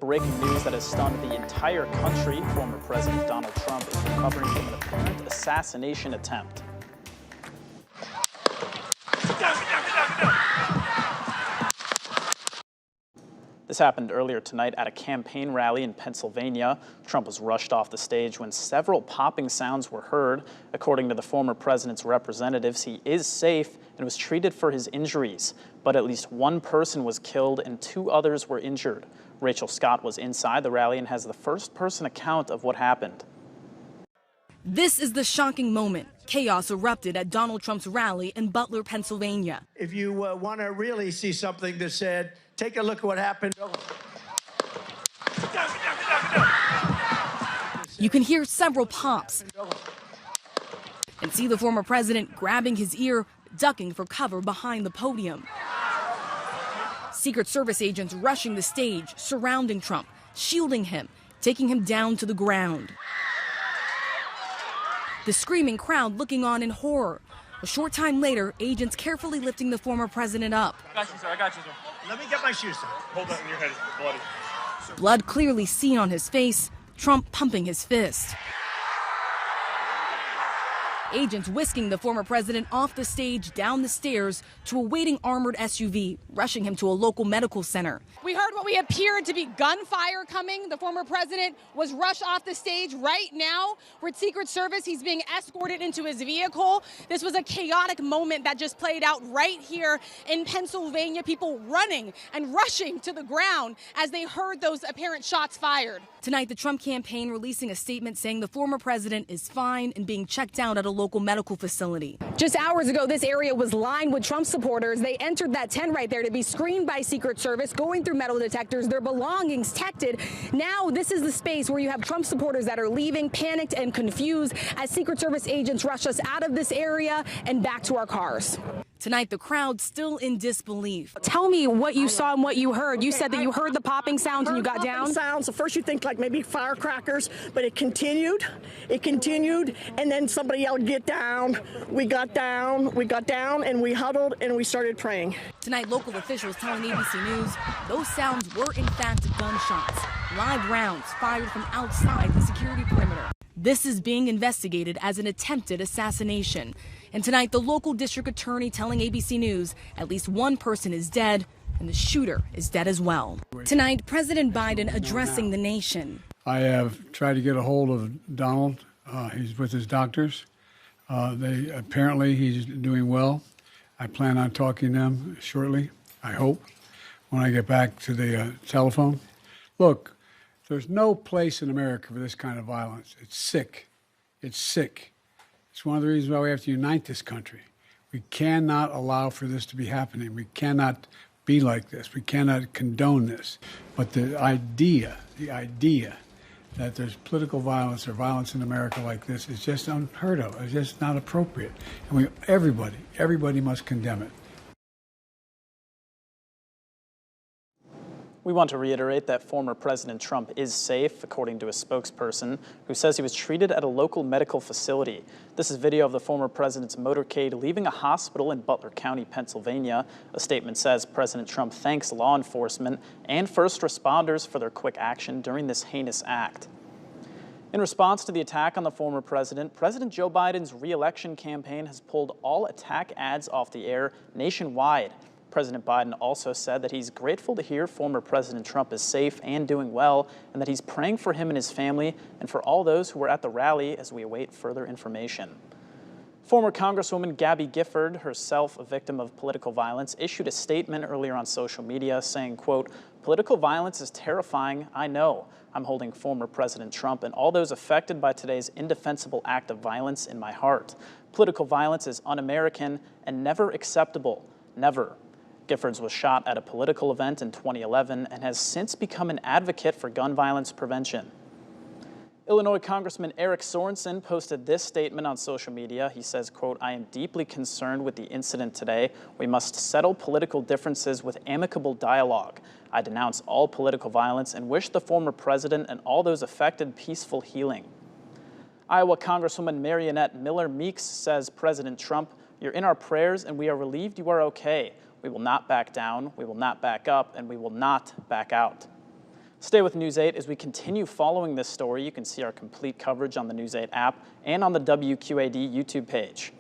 Breaking news that has stunned the entire country. Former President Donald Trump is recovering from an apparent assassination attempt. This happened earlier tonight at a campaign rally in Pennsylvania. Trump was rushed off the stage when several popping sounds were heard. According to the former president's representatives, he is safe and was treated for his injuries. But at least one person was killed and 2 others were injured. Rachel Scott was inside the rally and has the first-person account of what happened. This is the shocking moment. Chaos erupted at Donald Trump's rally in Butler, Pennsylvania. If you want to really see something that said, take a look at what happened. You can hear several pops and see the former president grabbing his ear, ducking for cover behind the podium. Secret Service agents rushing the stage, surrounding Trump, shielding him, taking him down to the ground. The screaming crowd looking on in horror. A short time later, agents carefully lifting the former president up. I got you, sir. I got you, sir. Let me get my shoes, sir. Hold that in your head. It's bloody. Blood clearly seen on his face, Trump pumping his fist. Agents whisking the former president off the stage, down the stairs to a waiting armored SUV, rushing him to a local medical center. We heard what we appeared to be gunfire coming. The former president was rushed off the stage. Right now, we're at Secret Service. He's being escorted into his vehicle. This was a chaotic moment that just played out right here in Pennsylvania. People running and rushing to the ground as they heard those apparent shots fired. Tonight, the Trump campaign releasing a statement saying the former president is fine and being checked out at a local medical facility. Just hours ago, this area was lined with Trump supporters. They entered that tent right there to be screened by Secret Service, going through metal detectors, their belongings detected. Now, this is the space where you have Trump supporters that are leaving, panicked and confused, as Secret Service agents rush us out of this area and back to our cars. Tonight, the crowd still in disbelief. Tell me what you saw and what you heard. You said that you heard the popping sounds and you got down? Sounds. At first you think like maybe firecrackers, but it continued, and then somebody yelled, "Get down." We got down, and we huddled and we started praying. Tonight, local officials telling ABC News those sounds were in fact gunshots, live rounds fired from outside the security perimeter. This is being investigated as an attempted assassination. And tonight, the local district attorney telling ABC News at least one person is dead and the shooter is dead as well. Tonight, President Biden addressing the nation. I have tried to get a hold of Donald. He's with his doctors. Apparently he's doing well. I plan on talking to them shortly, I hope, when I get back to the telephone. Look, there's no place in America for this kind of violence. It's sick. It's sick. It's one of the reasons why we have to unite this country. We cannot allow for this to be happening. We cannot be like this. We cannot condone this. But the idea that there's political violence or violence in America like this is just unheard of. It's just not appropriate. And everybody must condemn it. We want to reiterate that former President Trump is safe, according to a spokesperson who says he was treated at a local medical facility. This is video of the former president's motorcade leaving a hospital in Butler County, Pennsylvania. A statement says President Trump thanks law enforcement and first responders for their quick action during this heinous act. In response to the attack on the former president, President Joe Biden's re-election campaign has pulled all attack ads off the air nationwide. President Biden also said that he's grateful to hear former President Trump is safe and doing well, and that he's praying for him and his family and for all those who were at the rally as we await further information. Former Congresswoman Gabby Gifford, herself a victim of political violence, issued a statement earlier on social media saying, quote, "Political violence is terrifying, I know. I'm holding former President Trump and all those affected by today's indefensible act of violence in my heart. Political violence is un-American and never acceptable, never." Giffords was shot at a political event in 2011 and has since become an advocate for gun violence prevention. Illinois Congressman Eric Sorensen posted this statement on social media. He says, quote, "I am deeply concerned with the incident today. We must settle political differences with amicable dialogue. I denounce all political violence and wish the former president and all those affected peaceful healing." Iowa Congresswoman Marionette Miller Meeks says, "President Trump, you're in our prayers and we are relieved you are okay. We will not back down, we will not back up, and we will not back out." Stay with News 8 as we continue following this story. You can see our complete coverage on the News 8 app and on the WQAD YouTube page.